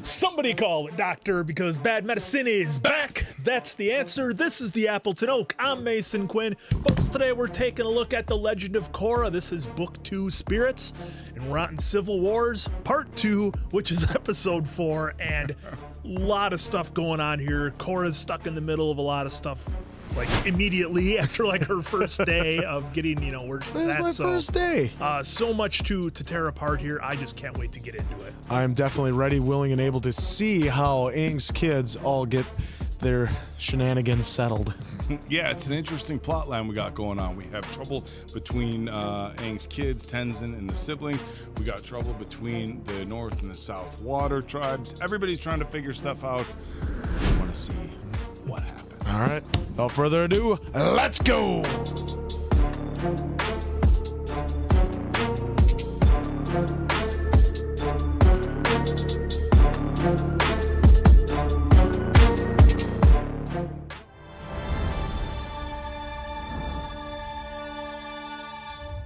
Somebody call a doctor because bad medicine is back. That's the answer. This is the Appleton Oak. I'm Mason Quinn. Folks, today we're taking a look at The Legend of Korra. This is Book 2, Spirits and Rotten Civil Wars, Part 2, which is Episode 4, and a lot of stuff going on here. Korra's stuck in the middle of a lot of stuff, like immediately after like her first day of getting, where she's at. That's my first day. So much to tear apart here. I just can't wait to get into it. I'm definitely ready, willing, and able to see how Aang's kids all get their shenanigans settled. Yeah, it's an interesting plot line we got going on. We have trouble between Aang's kids, Tenzin, and the siblings. We got trouble between the North and the South Water tribes. Everybody's trying to figure stuff out. We want to see what happens. All right, without further ado, let's go!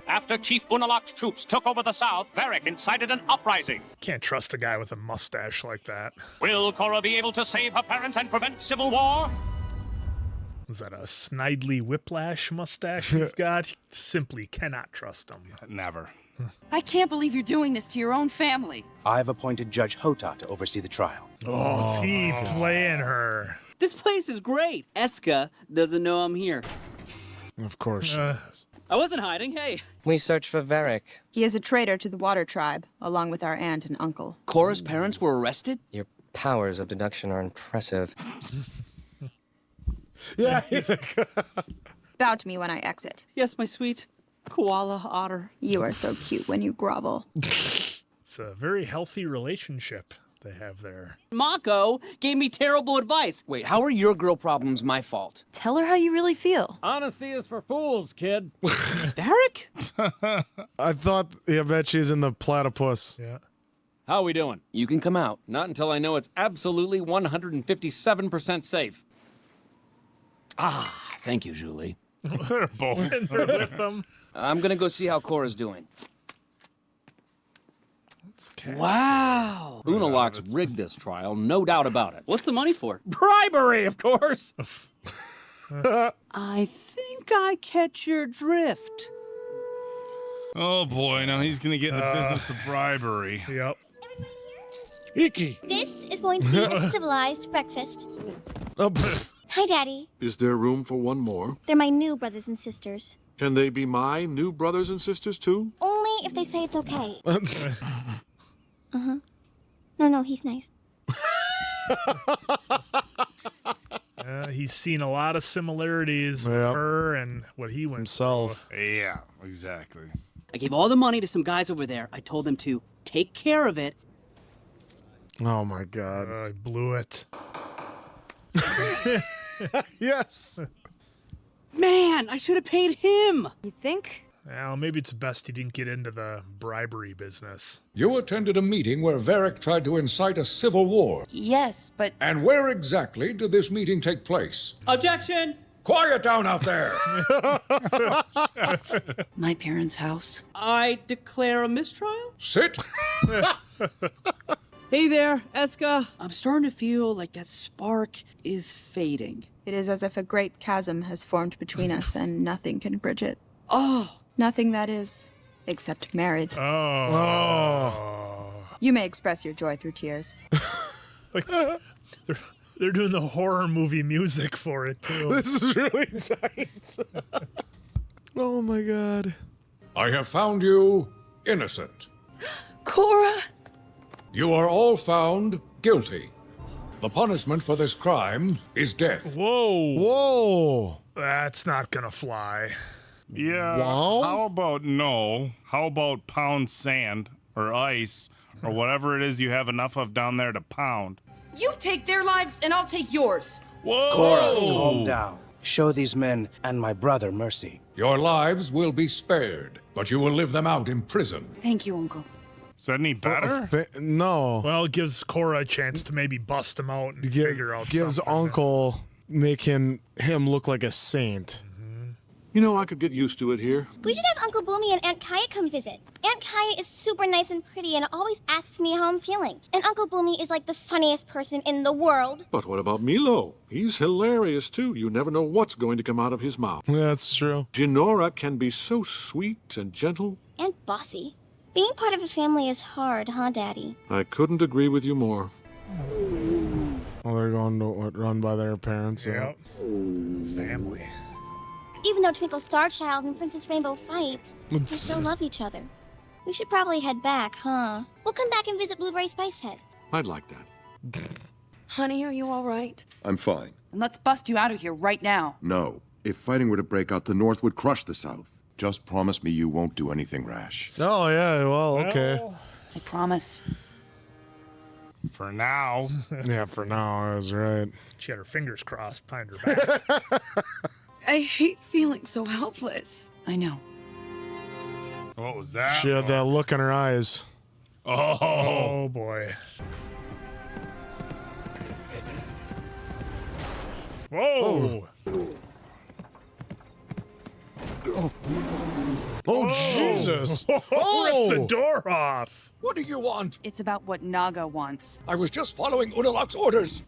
After Chief Unalaq's troops took over the South, Varric incited an uprising. Can't trust a guy with a mustache like that. Will Korra be able to save her parents and prevent civil war? Is that a Snidely Whiplash mustache he's got? Simply cannot trust him. Never. I can't believe you're doing this to your own family. I've appointed Judge Hota to oversee the trial. Oh, is he playing her? This place is great. Eska doesn't know I'm here. Of course. I wasn't hiding, hey. We searched for Varric. He is a traitor to the Water Tribe, along with our aunt and uncle. Korra's parents were arrested? Your powers of deduction are impressive. Yeah. Bow to me when I exit. Yes, my sweet koala otter. You are so cute when you grovel. It's a very healthy relationship they have there. Mako gave me terrible advice. Wait, how are your girl problems my fault? Tell her how you really feel. Honesty is for fools, kid. Varric? I thought, I bet she's in the platypus. Yeah. How are we doing? You can come out. Not until I know it's absolutely 157% safe. Ah, thank you, Julie. They're both in there with them. I'm gonna go see how Korra's doing. Okay. Wow. Unalaq's rigged this trial, no doubt about it. What's the money for? Bribery, of course. I think I catch your drift. Oh boy, now he's gonna get in the business of bribery. Yep. This is going to be a civilized breakfast. Hi, Daddy. Is there room for one more? They're my new brothers and sisters. Can they be my new brothers and sisters too? Only if they say it's okay. No, he's nice. He's seen a lot of similarities with her and what he went Himself. Yeah, exactly. I gave all the money to some guys over there. I told them to take care of it. Oh my God. I blew it. Yes. Man, I should have paid him. You think? Well, maybe it's best he didn't get into the bribery business. You attended a meeting where Varric tried to incite a civil war. Yes, but... And where exactly did this meeting take place? Objection. Quiet down out there! My parents' house. I declare a mistrial? Sit! Hey there, Eska. I'm starting to feel like that spark is fading. It is as if a great chasm has formed between us and nothing can bridge it. Oh! Nothing, that is, except marriage. Oh. You may express your joy through tears. Like, they're doing the horror movie music for it, too. This is really tight. Oh my God. I have found you innocent. Korra! You are all found guilty. The punishment for this crime is death. Whoa. Whoa. That's not gonna fly. Yeah. Wow. How about no? How about pound sand or ice or whatever it is you have enough of down there to pound? You take their lives and I'll take yours. Whoa. Korra, calm down. Show these men and my brother mercy. Your lives will be spared, but you will live them out in prison. Thank you, Uncle. Is that any better? No. Well, it gives Korra a chance to maybe bust him out and figure out Gives something. Uncle him look like a saint. You know, I could get used to it here. We should have Uncle Boomy and Aunt Kaya come visit. Aunt Kaya is super nice and pretty and always asks me how I'm feeling. And Uncle Boomy is like the funniest person in the world. But what about Milo? He's hilarious, too. You never know what's going to come out of his mouth. That's true. Jinora can be so sweet and gentle. And bossy. Being part of a family is hard, huh, Daddy? I couldn't agree with you more. Well, they're going to run by their parents. So. Yep. Family. Even though Twinkle Starchild and Princess Rainbow fight, they still love each other. We should probably head back, huh? We'll come back and visit Blueberry Spicehead. I'd like that. Honey, are you all right? I'm fine. And let's bust you out of here right now. No. If fighting were to break out, the North would crush the South. Just promise me you won't do anything rash. Oh, yeah, well, okay. I promise. For now. Yeah, for now, I was right. She had her fingers crossed behind her back. I hate feeling so helpless. I know. What was that? She had that look in her eyes. Oh boy. Whoa. Oh, Jesus. Ripped the door off. What do you want? It's about what Naga wants. I was just following Unalak's orders.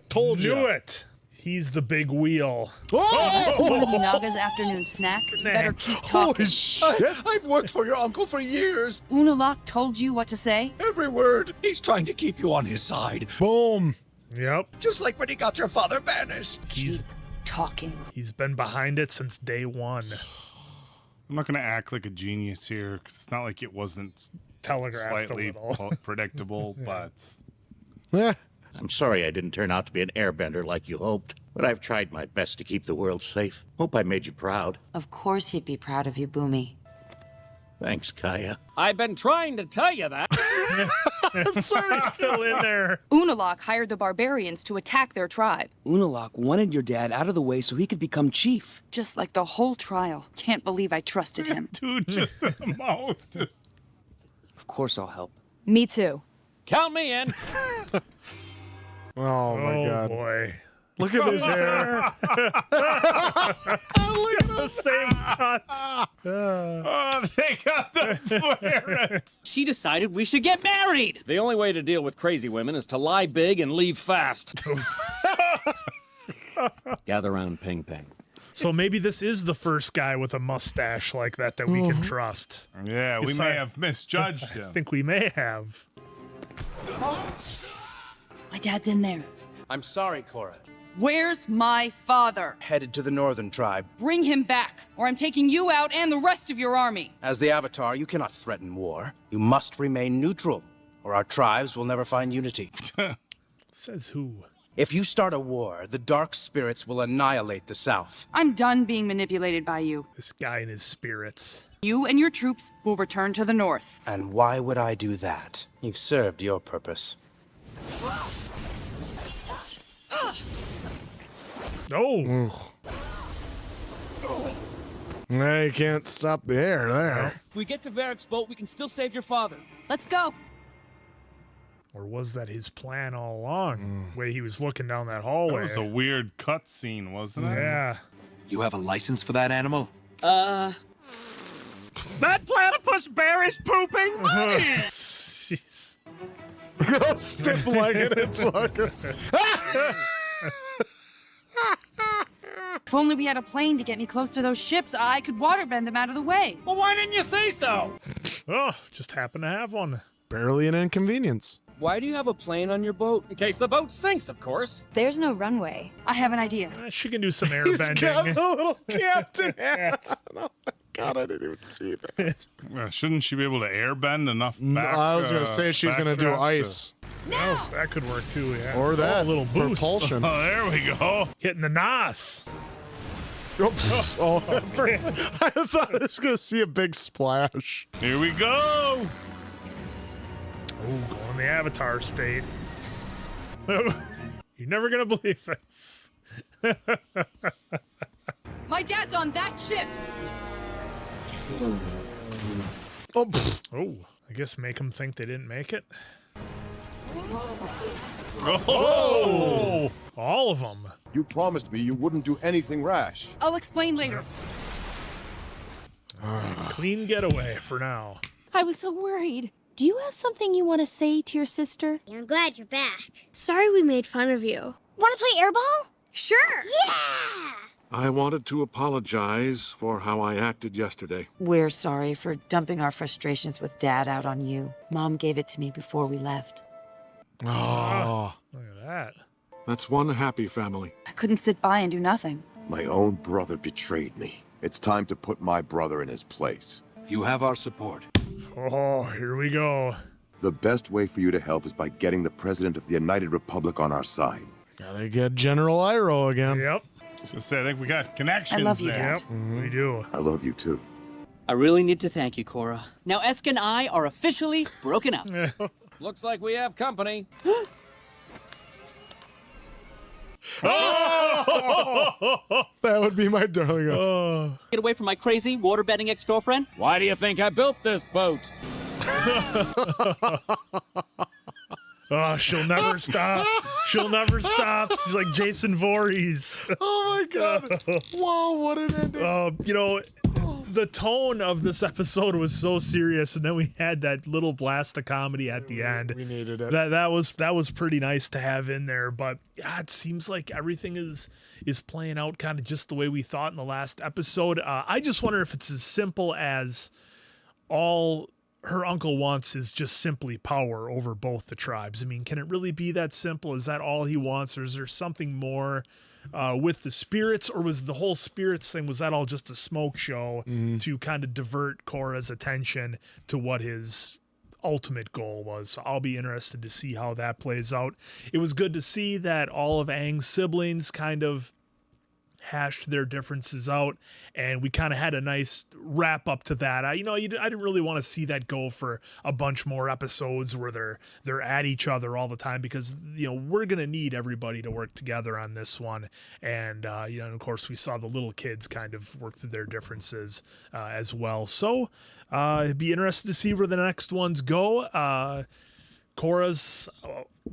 Told you. Knew it. He's the big wheel. Oh! Naga's afternoon snack. You better keep talking. Holy shit. I've worked for your uncle for years. Unalak told you what to say? Every word. He's trying to keep you on his side. Boom. Yep. Just like when he got your father banished. He's talking. He's been behind it since day one. I'm not going to act like a genius here, because it's not like it wasn't telegraphed slightly a little. predictable, but... Yeah. I'm sorry I didn't turn out to be an airbender like you hoped, but I've tried my best to keep the world safe. Hope I made you proud. Of course he'd be proud of you, Boomy. Thanks, Kaya. I've been trying to tell you that. Sorry, still in there. Unalak hired the barbarians to attack their tribe. Unalak wanted your dad out of the way so he could become chief. Just like the whole trial. Can't believe I trusted him. Dude, just in the mouth. Of course I'll help. Me too. Count me in. Oh, my God. Boy. Look at his hair. Look at the same cut. Oh, they got the ferret. She decided we should get married. The only way to deal with crazy women is to lie big and leave fast. Gather round, Ping Ping. So maybe this is the first guy with a mustache like that we can trust. Yeah, we may have misjudged him. I think we may have. My dad's in there. I'm sorry, Korra. Where's my father? Headed to the northern tribe. Bring him back, or I'm taking you out and the rest of your army. As the Avatar, you cannot threaten war. You must remain neutral, or our tribes will never find unity. Says who? If you start a war, the dark spirits will annihilate the South. I'm done being manipulated by you. This guy and his spirits. You and your troops will return to the north. And why would I do that? You've served your purpose. Oh. You can't stop the air there. If we get to Varric's boat, we can still save your father. Let's go. Or was that his plan all along? The way he was looking down that hallway. That was a weird cut scene, wasn't it? Yeah. You have a license for that animal? That platypus bear is pooping money! Jeez. Stiff legged and talking. If only we had a plane to get me close to those ships, I could waterbend them out of the way. Well, why didn't you say so? Oh, just happened to have one. Barely an inconvenience. Why do you have a plane on your boat? In case the boat sinks, of course. There's no runway. I have an idea. She can do some He's got airbending. the little captain hat. Oh my God, I didn't even see that. Shouldn't she be able to airbend enough back? I was going to say she's going to do ice. Oh, that could work too, yeah. Or that. a little boost. Propulsion. Oh, there we go. Hitting the nos. Oh, I thought I was going to see a big splash. Here we go. Oh, going the Avatar state. You're never going to believe this. My dad's on that ship. Oh, I guess make them think they didn't make it. Oh, all of them. You promised me you wouldn't do anything rash. I'll explain later. Clean getaway for now. I was so worried. Do you have something you want to say to your sister? I'm glad you're back. Sorry we made fun of you. Want to play airball? Sure. Yeah! I wanted to apologize for how I acted yesterday. We're sorry for dumping our frustrations with Dad out on you. Mom gave it to me before we left. Oh. Look at that. That's one happy family. I couldn't sit by and do nothing. My own brother betrayed me. It's time to put my brother in his place. You have our support. Oh, here we go. The best way for you to help is by getting the President of the United Republic on our side. Gotta get General Iroh again. Yep. So I think we got connections. I love you, there. Dad. We do. I love you too. I really need to thank you, Korra. Now, Esk and I are officially broken up. Looks like we have company. That would be my darling. Get away from my crazy waterbending ex-girlfriend. Why do you think I built this boat? Oh, she'll never stop. She'll never stop. She's like Jason Voorhees. Oh my God. Wow, what an ending. You know, the tone of this episode was so serious, and then we had that little blast of comedy at the end. We needed it. That was pretty nice to have in there, but it seems like everything is playing out kind of just the way we thought in the last episode. I just wonder if it's as simple as all her uncle wants is just simply power over both the tribes. I mean, can it really be that simple? Is that all he wants, or is there something more with the spirits, or was the whole spirits thing, was that all just a smoke show to kind of divert Korra's attention to what his ultimate goal was? So I'll be interested to see how that plays out. It was good to see that all of Aang's siblings kind of hashed their differences out, and we kind of had a nice wrap up to that. I didn't really want to see that go for a bunch more episodes where they're at each other all the time, because we're gonna need everybody to work together on this one. And of course we saw the little kids kind of work through their differences as well. So it'd be interesting to see where the next ones go. Korra's,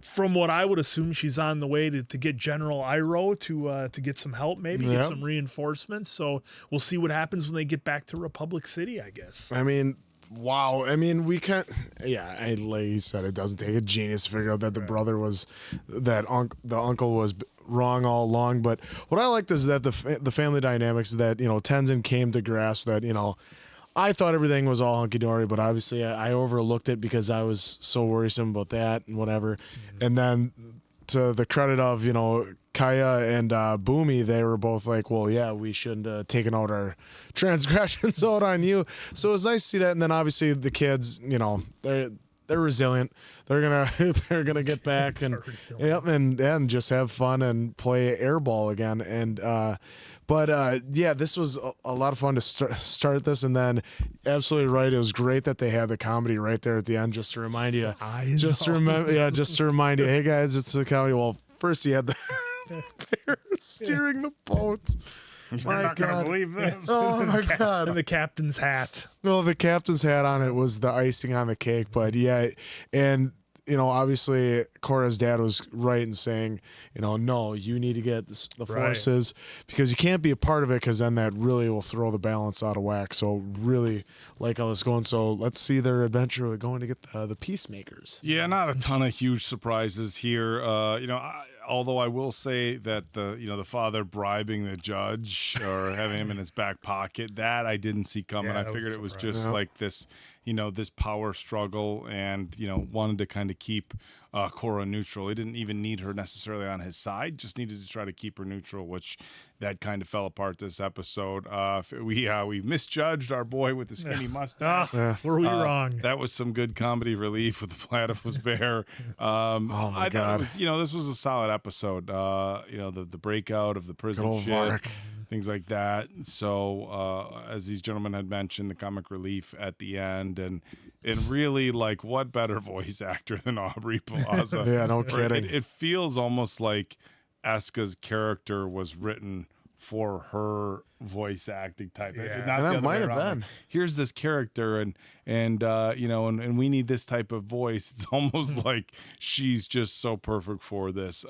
from what I would assume, she's on the way to get General Iroh to get some help, maybe get some reinforcements. So we'll see what happens when they get back to Republic City, I guess. I mean, wow. I mean, we can't. Yeah, like you said, it doesn't take a genius to figure out that the brother was the uncle was wrong all along. But what I liked is that the family dynamics that Tenzin came to grasp that I thought everything was all hunky-dory, but obviously I overlooked it because I was so worrisome about that and whatever. And then to the credit of, Kaya and Boomy, they were both like, well, yeah, we shouldn't have taken out our transgressions out on you. So it was nice to see that. And then obviously the kids, they're resilient. They're gonna get back and just have fun and play airball again. And this was a lot of fun to start this, and then absolutely right. It was great that they had the comedy right there at the end, just to remind you. Just to remind you, hey guys, it's the comedy. Well, first he had the bear steering the boat. You're not gonna believe this. Oh my God! And the captain's hat. Well, the captain's hat on it was the icing on the cake, but yeah, and obviously Korra's dad was right in saying, no, you need to get the forces because you can't be a part of it, because then that really will throw the balance out of whack. So really like how it's going. So let's see their adventure with going to get the peacemakers. Yeah, not a ton of huge surprises here. Although I will say that the father bribing the judge or having him in his back pocket, that I didn't see coming. I figured it was just like this, this power struggle, and wanted to kind of keep Korra neutral. He didn't even need her necessarily on his side, just needed to try to keep her neutral, which that kind of fell apart this episode. We misjudged our boy with the skinny mustache. Were we wrong? That was some good comedy relief with the platypus bear. I thought it was, this was a solid episode. The breakout of the prison shit, things like that. So as these gentlemen had mentioned, the comic relief at the end, and really, like, what better voice actor than Aubrey Plaza? Yeah, no kidding. It feels almost like Eska's character was written for her voice acting type. Yeah. Not the That other might way have around. been. Like, here's this character, and you know, and we need this type of voice. It's almost like she's just so perfect for this.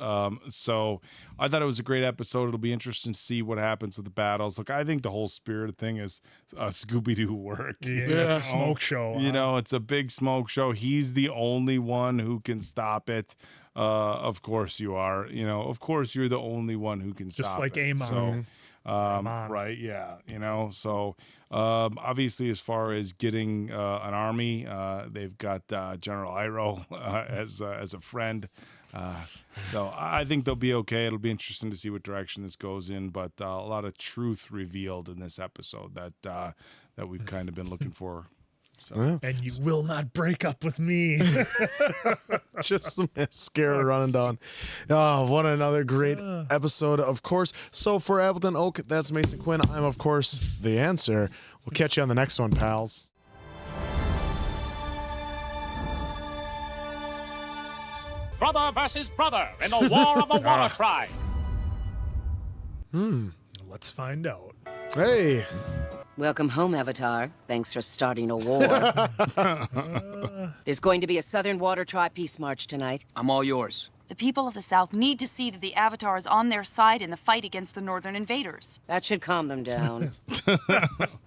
So I thought it was a great episode. It'll be interesting to see what happens with the battles. Look, I think the whole spirit thing is Scooby-Doo work. Yeah, it's a smoke show. You know, it's a big smoke show. He's the only one who can stop it. Of course you are. You know, of course you're the only one who can Just stop like it. Amon. So, right, yeah, you know. So obviously, as far as getting an army, they've got General Iroh as a friend. So I think they'll be okay. It'll be interesting to see what direction this goes in, but a lot of truth revealed in this episode that we've kind of been looking for. So. And you will not break up with me. Just some mascara running down. Oh, what another great episode, of course. So for Appleton Oak, that's Mason Quinn. I'm, of course, the answer. We'll catch you on the next one, pals. Brother versus brother in the War of the Water Tribe. Let's find out. Hey. Welcome home, Avatar. Thanks for starting a war. There's going to be a Southern Water Tribe peace march tonight. I'm all yours. The people of the South need to see that the Avatar is on their side in the fight against the Northern invaders. That should calm them down.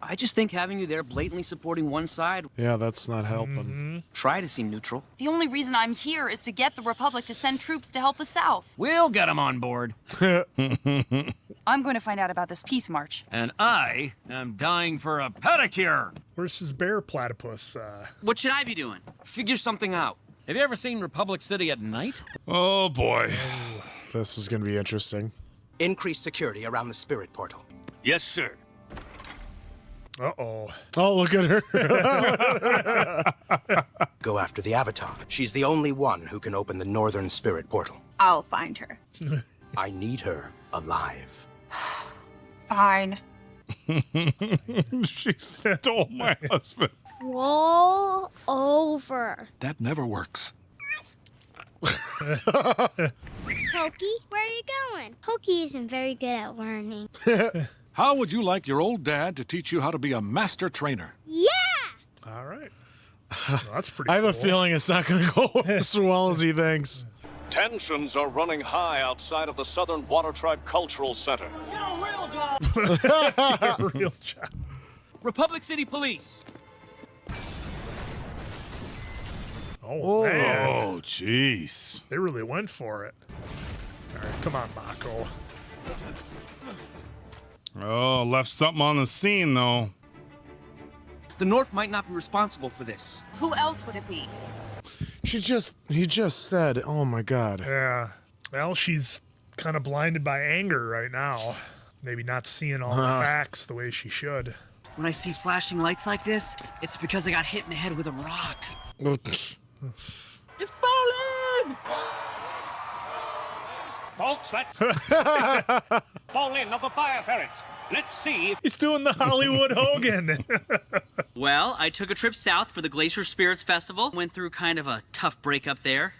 I just think having you there blatantly supporting one side... Yeah, that's not helping. Try to seem neutral. The only reason I'm here is to get the Republic to send troops to help the South. We'll get them on board. I'm going to find out about this peace march. And I am dying for a pedicure. Where's his bear platypus? What should I be doing? Figure something out. Have you ever seen Republic City at night? Oh, boy. This is going to be interesting. Increase security around the spirit portal. Yes, sir. Uh-oh. Oh, look at her. Go after the Avatar. She's the only one who can open the northern spirit portal. I'll find her. I need her alive. Fine. She stole my husband. Roll over. That never works. Hokey, where are you going? Hokey isn't very good at learning. How would you like your old dad to teach you how to be a master trainer? Yeah! All right. Well, that's pretty I have a cool. feeling it's not going to go as well as he thinks. Tensions are running high outside of the Southern Water Tribe Cultural Center. Get a real job! Get a real job. Republic City Police. Oh, man. Oh, jeez. They really went for it. All right, come on, Mako. Oh, left something on the scene, though. The North might not be responsible for this. Who else would it be? He just said, oh my God. Yeah. Well, she's kind of blinded by anger right now. Maybe not seeing all the facts the way she should. When I see flashing lights like this, it's because I got hit in the head with a rock. It's bowling! Folks, that fall in of the fire ferrets. Let's see if He's doing the Hollywood Hogan. Well, I took a trip south for the Glacier Spirits Festival. Went through kind of a tough breakup there.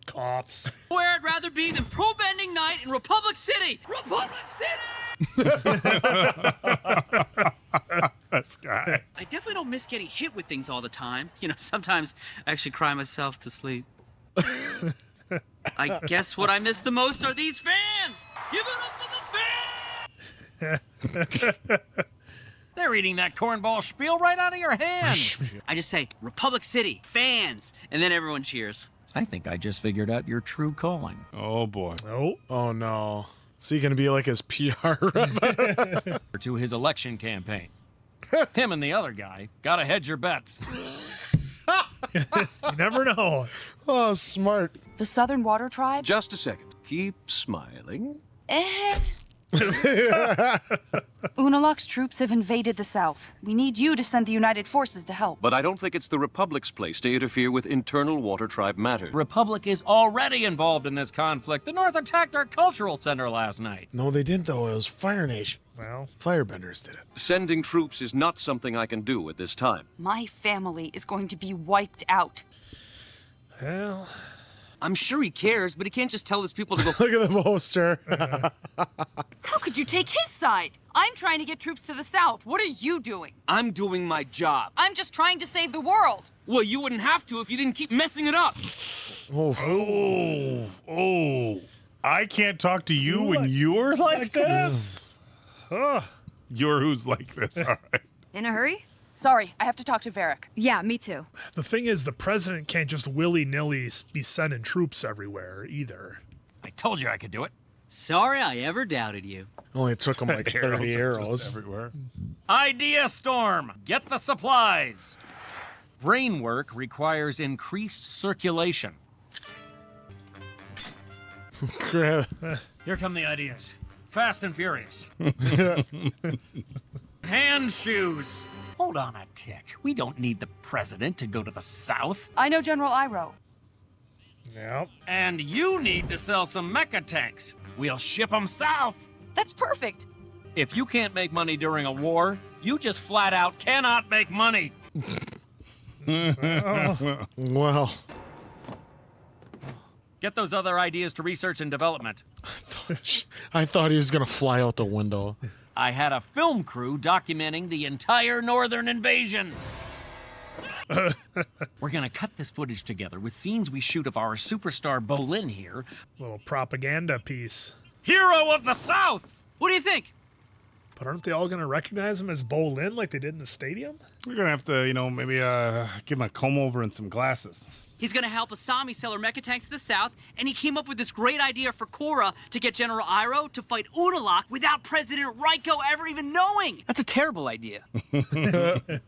Coughs. Where I'd rather be than pro bending night in Republic City! Republic City! This guy. I definitely don't miss getting hit with things all the time. You know, sometimes I actually cry myself to sleep. I guess what I miss the most are these fans! Give it up for the fans! They're eating that cornball spiel right out of your hand. I just say, Republic City, fans, and then everyone cheers. I think I just figured out your true calling. Oh, boy. Oh no. Is he going to be like his PR rep? To his election campaign. Him and the other guy gotta hedge your bets. You never know. Oh, smart. The Southern Water Tribe? Just a second. Keep smiling. Unalaq's troops have invaded the South. We need you to send the United Forces to help. But I don't think it's the Republic's place to interfere with internal Water Tribe matters. Republic is already involved in this conflict. The North attacked our cultural center last night. No, they didn't, though. It was Fire Nation. Well, Firebenders did it. Sending troops is not something I can do at this time. My family is going to be wiped out. well, I'm sure he cares, but he can't just tell his people to go. Look at the poster. How could you take his side? I'm trying to get troops to the south. What are you doing? I'm doing my job. I'm just trying to save the world. Well, you wouldn't have to if you didn't keep messing it up. Oh. I can't talk to you when you're like this? You're who's like this, all right. In a hurry? Sorry, I have to talk to Varric. Yeah, me too. The thing is, the president can't just willy-nilly be sending troops everywhere either. I told you I could do it. Sorry I ever doubted you. Only took him like 30 arrows. Everywhere. Idea storm! Get the supplies! Brain work requires increased circulation. Grab. Here come the ideas. Fast and furious. Hand shoes. Hold on a tick. We don't need the president to go to the south. I know General Iroh. Yep. And you need to sell some mecha tanks. We'll ship them south. That's perfect. If you can't make money during a war, you just flat out cannot make money. Well. Get those other ideas to research and development. I thought he was going to fly out the window. I had a film crew documenting the entire northern invasion. We're gonna cut this footage together with scenes we shoot of our superstar Bolin here. Little propaganda piece. Hero of the South! What do you think? But aren't they all gonna recognize him as Bolin like they did in the stadium? We're gonna have to, maybe give him a comb over and some glasses. He's gonna help Asami sell her mecha tanks to the south, and he came up with this great idea for Korra to get General Iroh to fight Unalaq without President Raiko ever even knowing. That's a terrible idea.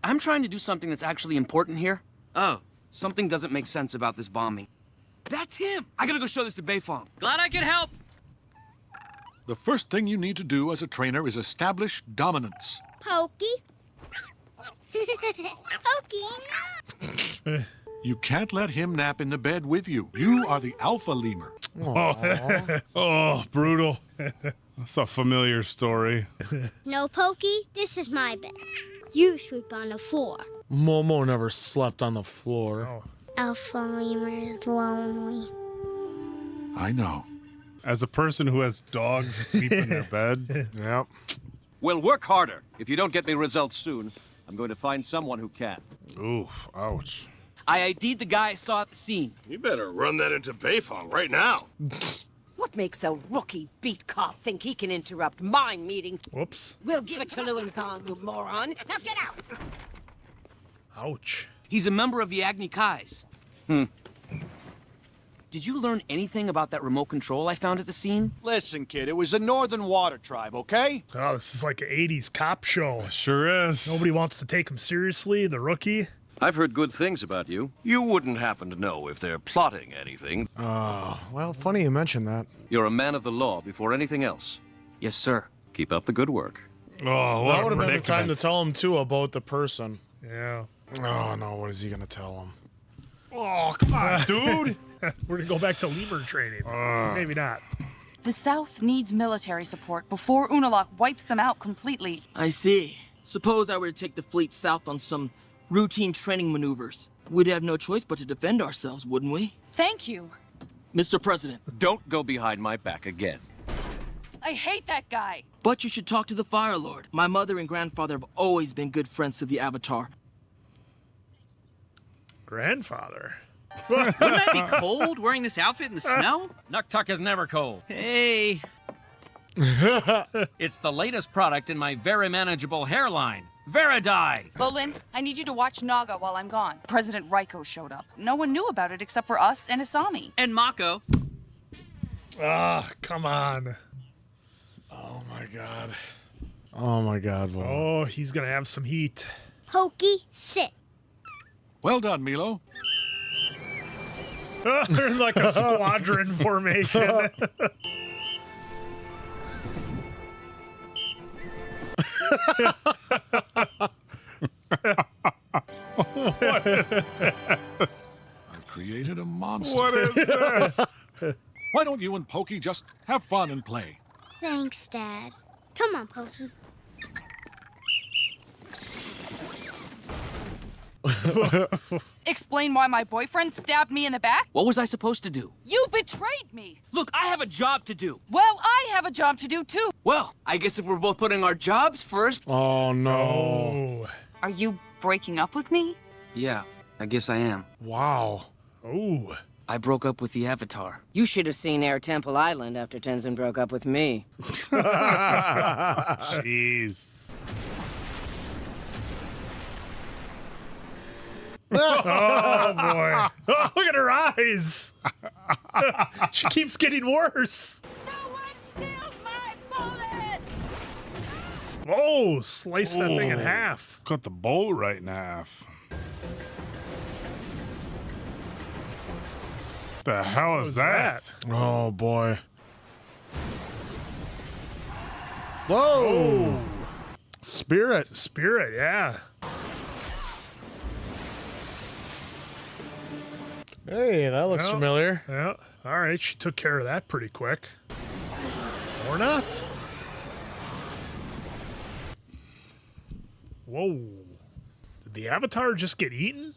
I'm trying to do something that's actually important here. Oh, something doesn't make sense about this bombing. That's him. I gotta go show this to Beifong. Glad I could help. The first thing you need to do as a trainer is establish dominance. Pokey. Pokey, no. You can't let him nap in the bed with you. You are the alpha lemur. Oh, brutal. That's a familiar story. No, Pokey, this is my bed. You sleep on the floor. Momo never slept on the floor. Oh. Alpha lemur is lonely. I know. As a person who has dogs sleep in their bed. Yep. Well, work harder. If you don't get me results soon, I'm going to find someone who can. Oof, ouch. I ID'd the guy I saw at the scene. You better run that into Beifong right now. What makes a rookie beat cop think he can interrupt my meeting? Whoops. We'll give it to Luangong, you moron. Now get out! Ouch. He's a member of the Agni Kais. Did you learn anything about that remote control I found at the scene? Listen, kid, it was a Northern Water Tribe, okay? Oh, this is like an 80s cop show. Sure is. Nobody wants to take him seriously, the rookie. I've heard good things about you. You wouldn't happen to know if they're plotting anything. Well, funny you mentioned that. You're a man of the law before anything else. Yes, sir. Keep up the good work. Oh, what That a would have been the time predicament. to tell him, too, about the person. Yeah. Oh, no, what is he going to tell him? Oh, come on, dude. We're gonna go back to lemur training. Maybe not. The South needs military support before Unalaq wipes them out completely. I see. Suppose I were to take the fleet south on some routine training maneuvers. We'd have no choice but to defend ourselves, wouldn't we? Thank you. Mr. President. Don't go behind my back again. I hate that guy. But you should talk to the Fire Lord. My mother and grandfather have always been good friends to the Avatar. Grandfather. Wouldn't I be cold wearing this outfit in the snow? Nuktuk is never cold. Hey. It's the latest product in my very manageable hairline, Veridye. Bolin, I need you to watch Naga while I'm gone. President Raiko showed up. No one knew about it except for us and Asami. And Mako. Ah, come on. Oh, my God. Oh, my God, Vol. Oh, he's gonna have some heat. Pokey, sit. Well done, Milo. They're in like a squadron formation. What is this? I've created a monster. What is this? Why don't you and Pokey just have fun and play? Thanks, Dad. Come on, Pokey. Explain why my boyfriend stabbed me in the back? What was I supposed to do? You betrayed me! Look, I have a job to do. Well, I have a job to do too! Well, I guess if we're both putting our jobs first... Oh, no. Are you breaking up with me? Yeah, I guess I am. Wow. Oh. I broke up with the Avatar. You should have seen Air Temple Island after Tenzin broke up with me. Jeez. Oh, boy. Oh, look at her eyes. She keeps getting worse. No one steals my bullet! Oh, slice that thing in half. Cut the bolt right in half. The hell is that? Oh, boy. Whoa. Spirit. Spirit, yeah. Hey, that looks familiar. Yeah. All right, she took care of that pretty quick. Or not. Whoa. Did the Avatar just get eaten?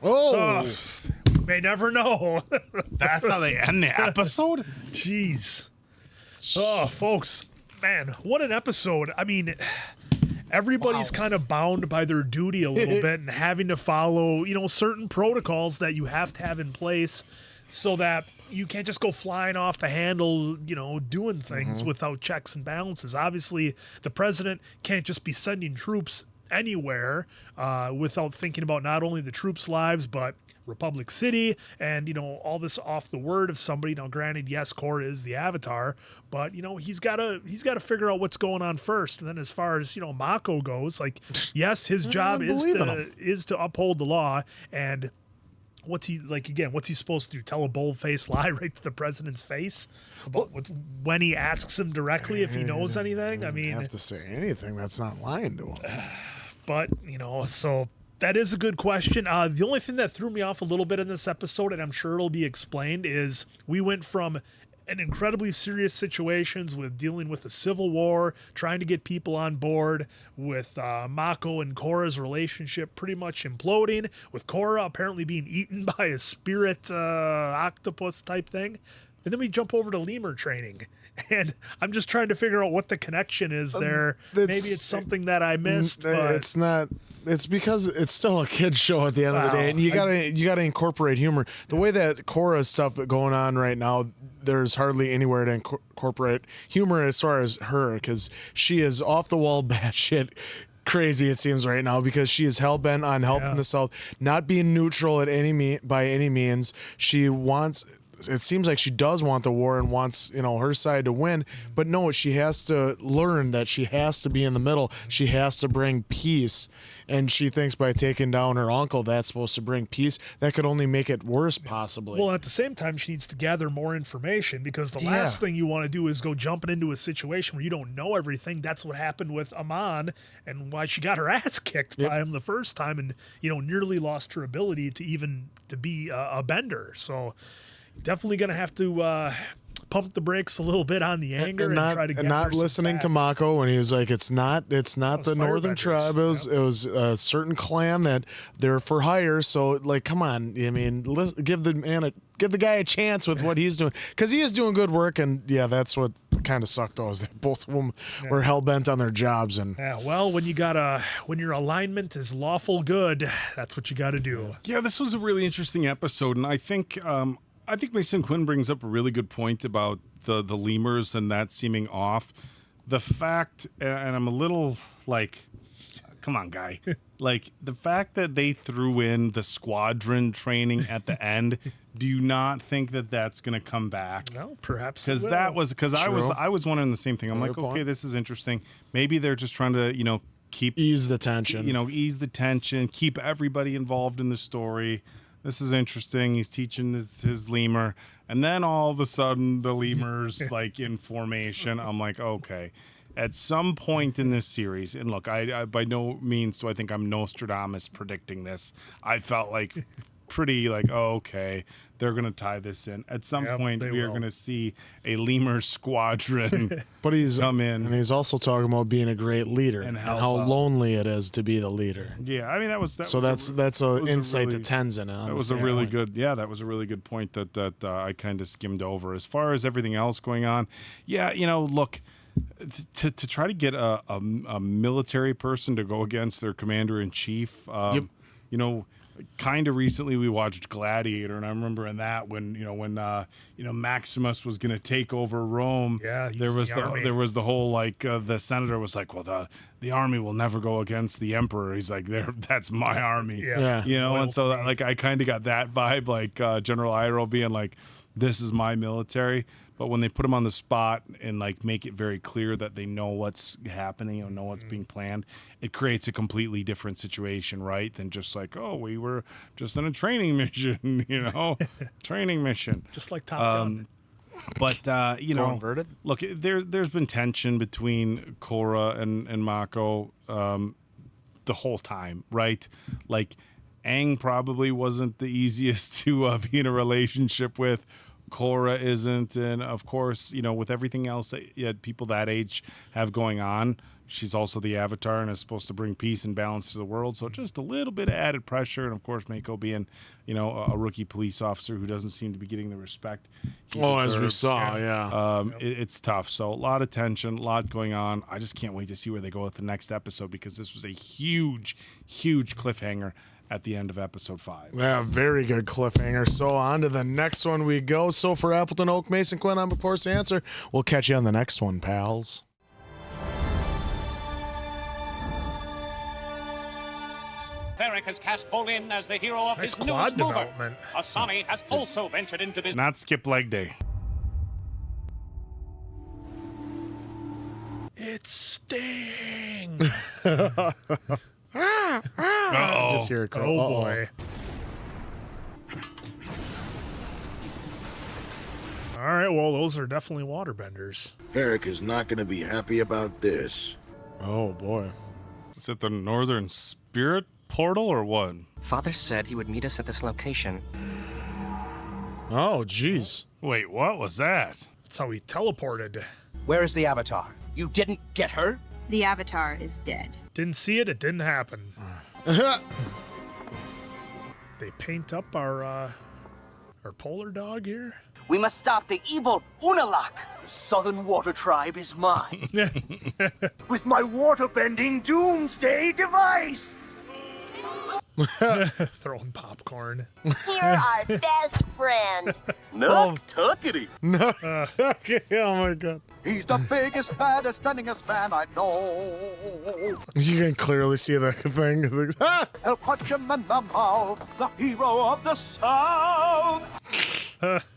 Oh. May never know. That's how they end the episode? Jeez. Oh, folks. Man, what an episode. I mean... Everybody's kind of bound by their duty a little bit and having to follow, certain protocols that you have to have in place so that you can't just go flying off the handle, doing things without checks and balances. Obviously, the president can't just be sending troops anywhere without thinking about not only the troops' lives, but Republic City and, all this off the word of somebody. Now, granted, yes, Korra is the Avatar, but, he's got to figure out what's going on first. And then as far as, Mako goes, like, yes, his job is to uphold the law. And what's he supposed to do? Tell a bold-faced lie right to the president's face about when he asks him directly if he knows anything? I mean, have to say anything that's not lying to him. But, so that is a good question. The only thing that threw me off a little bit in this episode, and I'm sure it'll be explained, is we went from an incredibly serious situations with dealing with the Civil War, trying to get people on board, with Mako and Korra's relationship pretty much imploding, with Korra apparently being eaten by a spirit octopus type thing. And then we jump over to lemur training. And I'm just trying to figure out what the connection is there. Maybe it's something that I missed. But it's not. It's because it's still a kid's show at the end of the day, and you gotta incorporate humor. The way that Korra stuff going on right now, there's hardly anywhere to incorporate humor as far as her, because she is off the wall batshit crazy, it seems, right now, because she is hell-bent on helping the South, not being neutral by any means. She wants... It seems like she does want the war and wants, her side to win. But no, she has to learn that she has to be in the middle. She has to bring peace. And she thinks by taking down her uncle, that's supposed to bring peace. That could only make it worse, possibly. Well, and at the same time, she needs to gather more information, because the last thing you want to do is go jumping into a situation where you don't know everything. That's what happened with Amon and why she got her ass kicked by him the first time and, nearly lost her ability to be a bender. So... definitely going to have to pump the brakes a little bit on the anger and try to get not listening to Mako when he was like, it's not the northern tribe. It was a certain clan that they're for hire. So like, come on. I mean, give the guy a chance with what he's doing, because he is doing good work. And that's what kind of sucked though, is that both of them were hell bent on their jobs. And well, when your alignment is lawful good, that's what you got to do. Yeah, this was a really interesting episode, and I think Mason Quinn brings up a really good point about the lemurs and that seeming off. The fact, and I'm a little like, come on, guy. Like, the fact that they threw in the squadron training at the end, do you not think that that's going to come back? No, perhaps. Because I was wondering the same thing. I'm like, okay, this is interesting. Maybe they're just trying to, ease the tension. Keep everybody involved in the story. This is interesting. He's teaching his lemur. And then all of a sudden, the lemur's like in formation. I'm like, okay. At some point in this series, and look, I by no means do I think I'm Nostradamus predicting this. I felt like pretty like, oh, okay, they're going to tie this in. At some point, we are going to see a lemur squadron but he's come in. And he's also talking about being a great leader and how lonely it is to be the leader. Yeah, I mean, that's an insight to Tenzin. That was a really good, that was a really good point that I kind of skimmed over. As far as everything else going on, look, to try to get a military person to go against their commander-in-chief, kind of recently we watched Gladiator, and I remember in that when Maximus was going to take over Rome. Yeah, there was the whole like the senator was like, well, the army will never go against the emperor. He's like, that's my army. Yeah. And so like I kind of got that vibe, like General Iroh being like, this is my military. But when they put him on the spot and like make it very clear that they know what's happening or know what's being planned, it creates a completely different situation, right? Than just like, oh, we were just on a training mission, training mission. Just like Top Gun. But look, there's been tension between Korra and Mako the whole time, right? Like Aang probably wasn't the easiest to be in a relationship with. Korra isn't, and of course, with everything else that people that age have going on, she's also the Avatar and is supposed to bring peace and balance to the world. So just a little bit of added pressure, and of course, Mako being, a rookie police officer who doesn't seem to be getting the respect he deserves. As we saw, It's tough. So a lot of tension, a lot going on. I just can't wait to see where they go with the next episode because this was a huge, huge cliffhanger at the end of episode 5. Yeah, very good cliffhanger. So on to the next one we go. So for Appleton Oak, Mason Quinn, I'm of course the answer. We'll catch you on the next one, pals. Varric has cast Bolin as the hero of Nice his newest quad mover. development. Asani has also ventured into this. Not skip leg day. It's Sting. Uh-oh. Just hear a crow. Oh boy. All right, well, those are definitely waterbenders. Varric is not going to be happy about this. Oh boy. Is it the Northern Spirit Portal or what? Father said he would meet us at this location. Oh, jeez. Wait, what was that? That's how he teleported. Where is the Avatar? You didn't get her? The Avatar is dead. Didn't see it. It didn't happen. They paint up our polar dog here. We must stop the evil Unalaq. The Southern Water Tribe is mine. With my waterbending doomsday device. Throwing popcorn. You're our best friend. Noteworthy. No. Okay. Oh my god. He's the biggest, baddest, stunningest man I know. You can clearly see the thing. I'll punch him in the mouth, the hero of the South.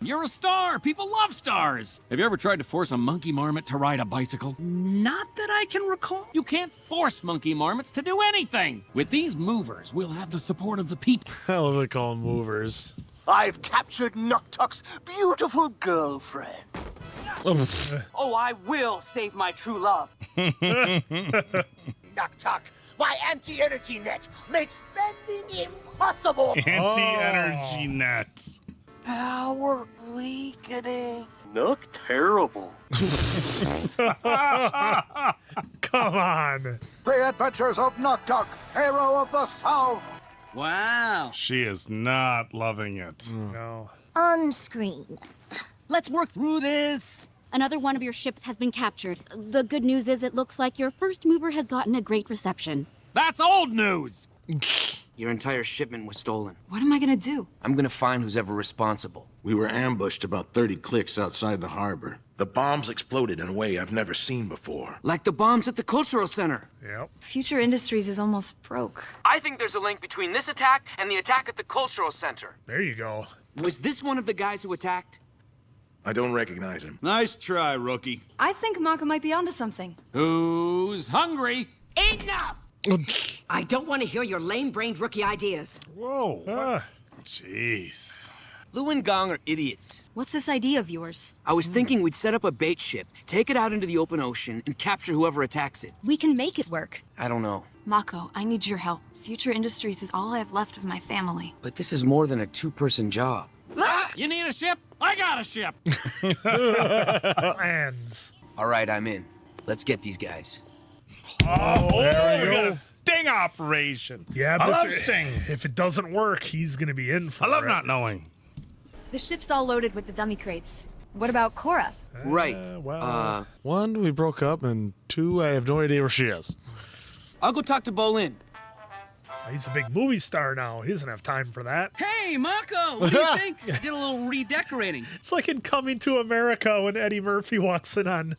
You're a star. People love stars. Have you ever tried to force a monkey marmot to ride a bicycle? Not that I can recall. You can't force monkey marmots to do anything. With these movers, we'll have the support of the people. I love they call them movers. I've captured Nuktuk's beautiful girlfriend. Oh, I will save my true love. Nuktuk, my anti-energy net makes bending impossible. Anti-energy net. Power weakening. Nook terrible. Come on. The Adventures of Nuktuk, hero of the South. Wow. She is not loving it. No. On screen. Let's work through this. Another one of your ships has been captured. The good news is it looks like your first mover has gotten a great reception. That's old news. Your entire shipment was stolen. What am I gonna do? I'm gonna find who's ever responsible. We were ambushed about 30 clicks outside the harbor. The bombs exploded in a way I've never seen before. Like the bombs at the cultural center. Yep. Future Industries is almost broke. I think there's a link between this attack and the attack at the cultural center. There you go. Was this one of the guys who attacked? I don't recognize him. Nice try, rookie. I think Maka might be onto something. Who's hungry? Enough! I don't want to hear your lame-brained rookie ideas. Whoa. Jeez. Lu and Gong are idiots. What's this idea of yours? I was thinking we'd set up a bait ship, take it out into the open ocean, and capture whoever attacks it. We can make it work. I don't know. Mako, I need your help. Future Industries is all I have left of my family. But this is more than a two-person job. You need a ship? I got a ship. Plans. All right, I'm in. Let's get these guys. Oh, There we we got go. a sting operation. Yeah, I but love if, sting. if it doesn't work, he's gonna be in for I love it. not knowing. The ship's all loaded with the dummy crates. What about Korra? Right. Well, One, we broke up, and two, I have no idea where she is. I'll go talk to Bolin. he's a big movie star now. He doesn't have time for that. Hey, Mako, what do you think? I did a little redecorating. It's like in Coming to America when Eddie Murphy walks in on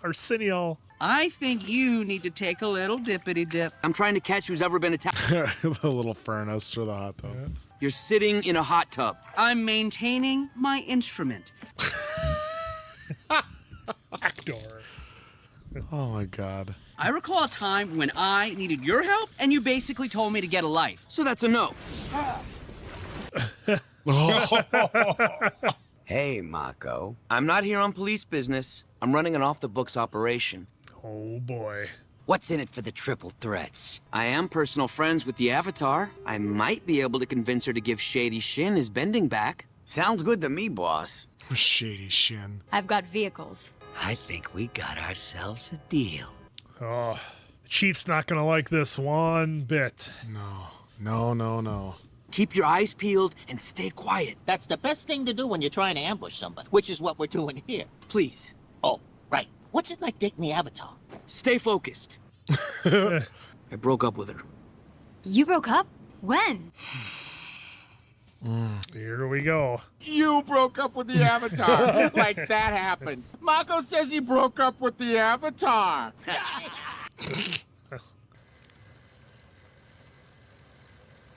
Arsenio. I think you need to take a little dippity dip. I'm trying to catch who's ever been attacked. The little furnace for the hot tub. You're sitting in a hot tub. I'm maintaining my instrument. Actor. Oh my god. I recall a time when I needed your help, and you basically told me to get a life. So that's a no. Hey, Mako. I'm not here on police business. I'm running an off-the-books operation. Oh boy. What's in it for the triple threats? I am personal friends with the Avatar. I might be able to convince her to give Shady Shin his bending back. Sounds good to me, boss. Shady Shin. I've got vehicles. I think we got ourselves a deal. Oh, the Chief's not gonna like this one bit. No. Keep your eyes peeled and stay quiet. That's the best thing to do when you're trying to ambush somebody, which is what we're doing here. Please. Oh, right. What's it like dating the Avatar? Stay focused. I broke up with her. You broke up? When? Here we go. You broke up with the Avatar. Like that happened. Mako says he broke up with the Avatar.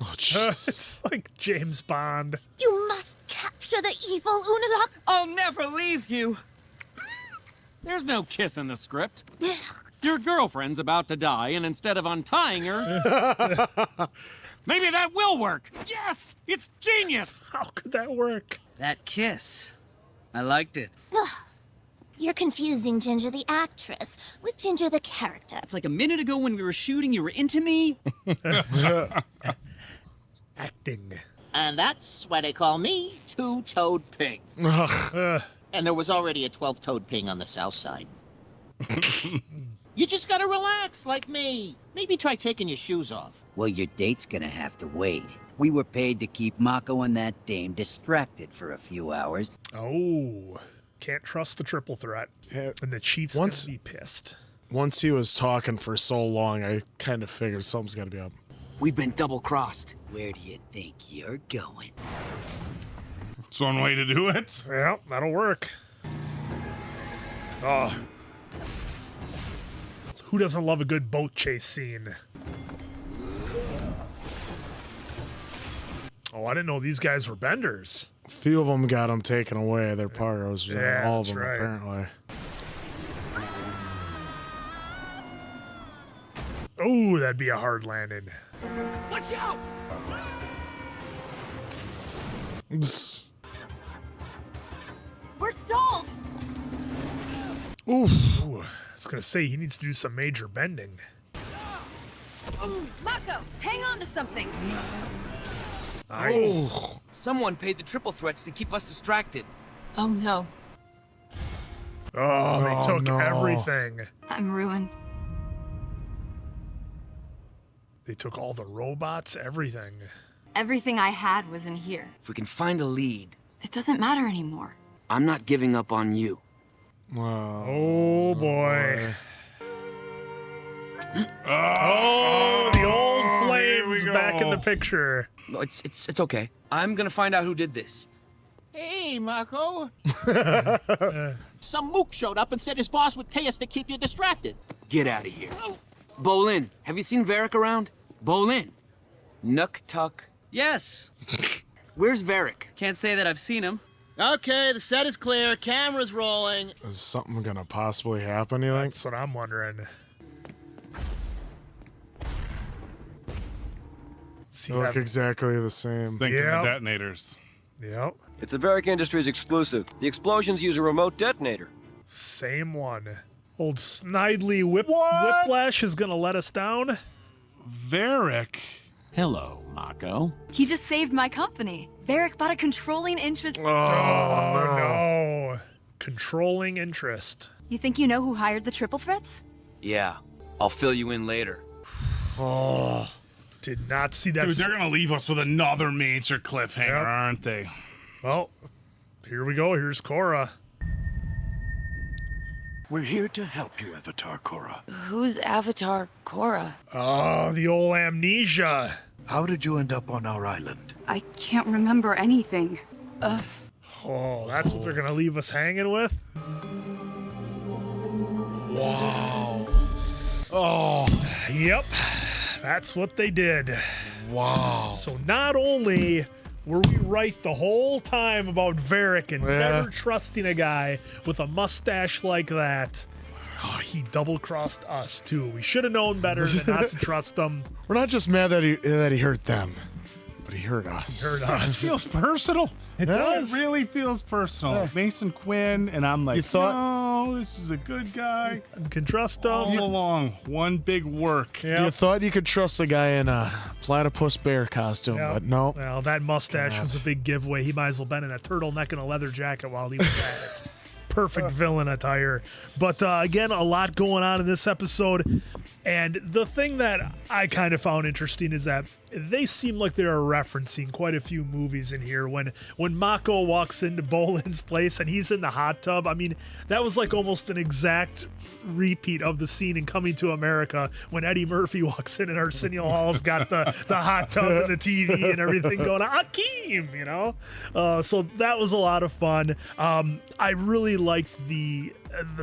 Oh, Jesus. It's like James Bond. You must capture the evil Unalaq. I'll never leave you. There's no kiss in the script. Your girlfriend's about to die, and instead of untying her, maybe that will work. Yes, it's genius. How could that work? That kiss. I liked it. Ugh. You're confusing Ginger the actress with Ginger the character. It's like a minute ago when we were shooting, you were into me. Acting. And that's why they call me Two-Toed Pig. And there was already a 12-toed pig on the south side. You just gotta relax, like me. Maybe try taking your shoes off. Well, your date's gonna have to wait. We were paid to keep Mako and that dame distracted for a few hours. Oh, can't trust the triple threat. And the Chief's gonna be pissed. Once he was talking for so long, I kind of figured something's got to be up. We've been double-crossed. Where do you think you're going? That's one way to do it. Yeah, that'll work. Oh. Who doesn't love a good boat chase scene? Oh, I didn't know these guys were benders. A few of them got them taken away. Their pargos. Yeah, all of that's them, right. apparently. Oh, that'd be a hard landing. Watch out! We're stalled. Oof. Ooh, I was gonna say he needs to do some major bending. Mako, hang on to something. Nice. Oh. Someone paid the triple threats to keep us distracted. Oh no. Oh, they took no. everything. I'm ruined. They took all the robots, everything. Everything I had was in here. If we can find a lead, It doesn't matter anymore. I'm not giving up on you. Oh boy. Oh, the old flames back in the picture. No, it's okay. I'm gonna find out who did this. Hey, Mako. Some mook showed up and said his boss would pay us to keep you distracted. Get out of here. Bolin, have you seen Varric around? Bolin. Nook Tuck. Yes. Where's Varric? Can't say that I've seen him. Okay, the set is clear. Camera's rolling. Is something going to possibly happen, you think? That's what I'm wondering. They look exactly the same. Thinking the detonators. Yep. It's a Varric Industries exclusive. The explosions use a remote detonator. Same one. Old Snidely Whiplash is gonna let us down. Varric? Hello, Mako. He just saved my company. Varric bought a controlling interest. Oh, no. Controlling interest. You think you know who hired the triple threats? Yeah, I'll fill you in later. Oh, did not see that. Dude, they're gonna leave us with another major cliffhanger, Yep. aren't they? Well, here we go. Here's Korra. We're here to help you, Avatar Korra. Who's Avatar Korra? Oh, the old amnesia. How did you end up on our island? I can't remember anything. Oh, that's what they're gonna leave us hanging with? Wow. Oh, yep. That's what they did. Wow. So not only were we right the whole time about Varric and never trusting a guy with a mustache like that, he double-crossed us too. We should have known better than not to trust him. We're not just mad that he hurt them, but he hurt us. He hurt us. It feels personal. It does. It really feels personal. Yeah. Mason Quinn, and I'm like, no, this is a good guy. Can trust him. All along, one big work. Yep. You thought you could trust a guy in a platypus bear costume, Yep. but no. Well, that mustache was a big giveaway. He might as well been in a turtleneck and a leather jacket while he was at it. Perfect villain attire. But again, a lot going on in this episode. And the thing that I kind of found interesting is that they seem like they're referencing quite a few movies in here. When Mako walks into Bolin's place and he's in the hot tub, I mean, that was like almost an exact repeat of the scene in Coming to America when Eddie Murphy walks in and Arsenio Hall's got the hot tub and the TV and everything going on. Akeem, you know? So that was a lot of fun. I really liked the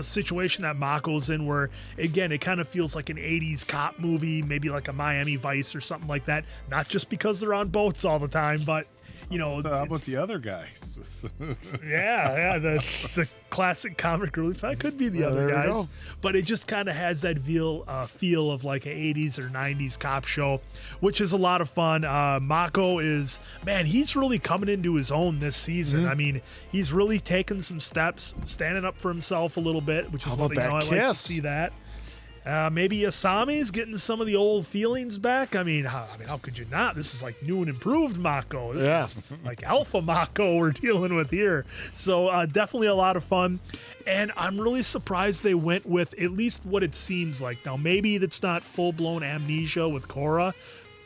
situation that Mako's in, where again it kind of feels like an 80s cop movie, maybe like a Miami Vice or something like that, not just because they're on boats all the time, but you know, how about the other guys? yeah, the classic comic relief. That could be the other guys, but it just kind of has that feel of like an 80s or 90s cop show, which is a lot of fun. Mako is, man, he's really coming into his own this season. I mean, he's really taken some steps, standing up for himself a little bit, which is what I like to see that. Maybe Asami's getting some of the old feelings back. I mean, how could you not? This is like new and improved Mako. This is like alpha Mako we're dealing with here. So definitely a lot of fun. And I'm really surprised they went with at least what it seems like. Now, maybe that's not full-blown amnesia with Korra.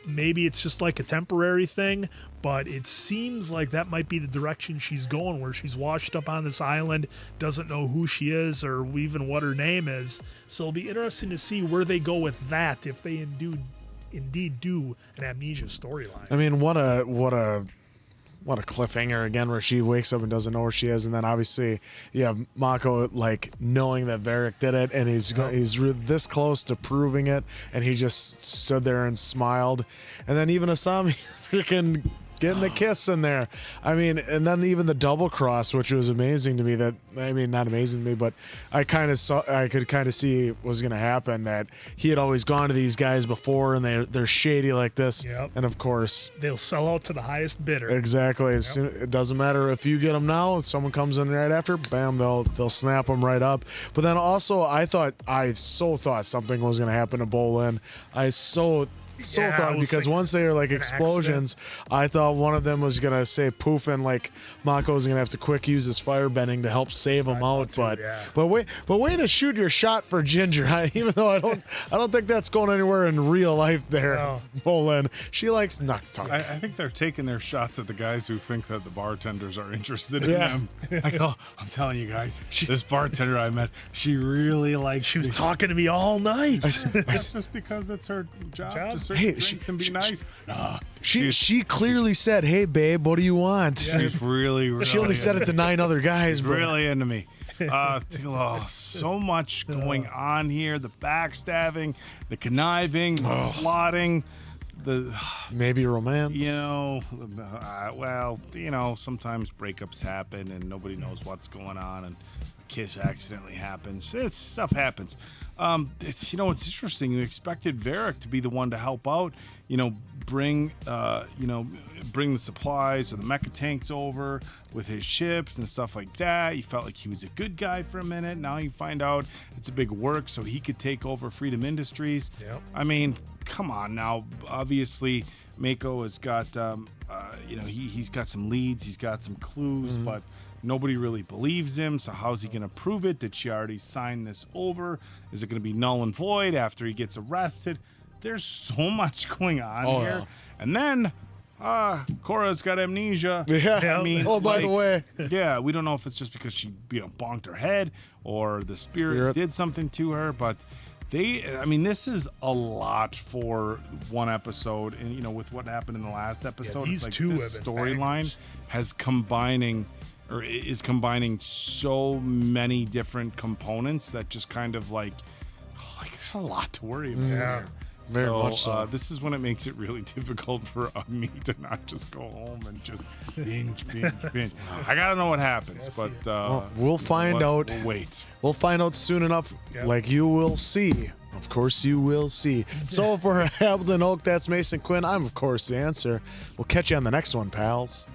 Maybe it's just like a temporary thing, but it seems like that might be the direction she's going, where she's washed up on this island, doesn't know who she is or even what her name is. So it'll be interesting to see where they go with that, if they indeed do an amnesia storyline. I mean, what a cliffhanger again, where she wakes up and doesn't know where she is, and then obviously you have Mako like knowing that Varric did it, and he's this close to proving it, and he just stood there and smiled, and then even Asami freaking getting the kiss in there. I mean, and then even the double cross, which was amazing to me. Not amazing to me, but I could kind of see was going to happen, that he had always gone to these guys before, and they're shady like this. Yep. And of course, they'll sell out to the highest bidder. Exactly. It doesn't matter if you get them now, if someone comes in right after, bam, they'll snap them right up. But then also, I so thought something was going to happen to Bolin. I thought, because once they were like explosions, I thought one of them was gonna say poof, and like Mako was gonna have to quick use his firebending to help save him out. But way to shoot your shot for Ginger. Even though I don't think that's going anywhere in real life. There, Bolin, she likes Nuktuk. I think they're taking their shots at the guys who think that the bartenders are interested in them. I'm telling you guys, this bartender I met, she really liked. She was talking to me all night. That's just because it's her job. Hey, be nice. She clearly said, "Hey, babe, what do you want?" She's really. She only said it to 9 other guys. She's really into me. So much going on here: the backstabbing, the conniving, the plotting, the maybe romance. Sometimes breakups happen and nobody knows what's going on, and a kiss accidentally happens. Stuff happens. It's interesting. You expected Varric to be the one to help out, bring bring the supplies or the mecha tanks over with his ships and stuff like that. You felt like he was a good guy for a minute. Now you find out it's a big work so he could take over Freedom Industries. Yep. I mean, come on now. Obviously, Mako has got, he's got some leads. He's got some clues, but nobody really believes him. So how's he going to prove it? Did she already sign this over? Is it going to be null and void after he gets arrested? There's so much going on here. Yeah. And then Korra's got amnesia. Yeah. I mean, by the way. Yeah, we don't know if it's just because she, bonked her head or the spirit did something to her, but this is a lot for one episode. And, with what happened in the last episode, these it's two this have been storyline is combining so many different components that just kind of like it's a lot to worry about. Yeah. Very much so. This is when it makes it really difficult for me to not just go home and just binge. I gotta know what happens, but we'll find out. We'll wait. We'll find out soon enough. Yep. Like you will see. Of course you will see. So for Appleton Oak, that's Mason Quinn. I'm of course the answer. We'll catch you on the next one, pals.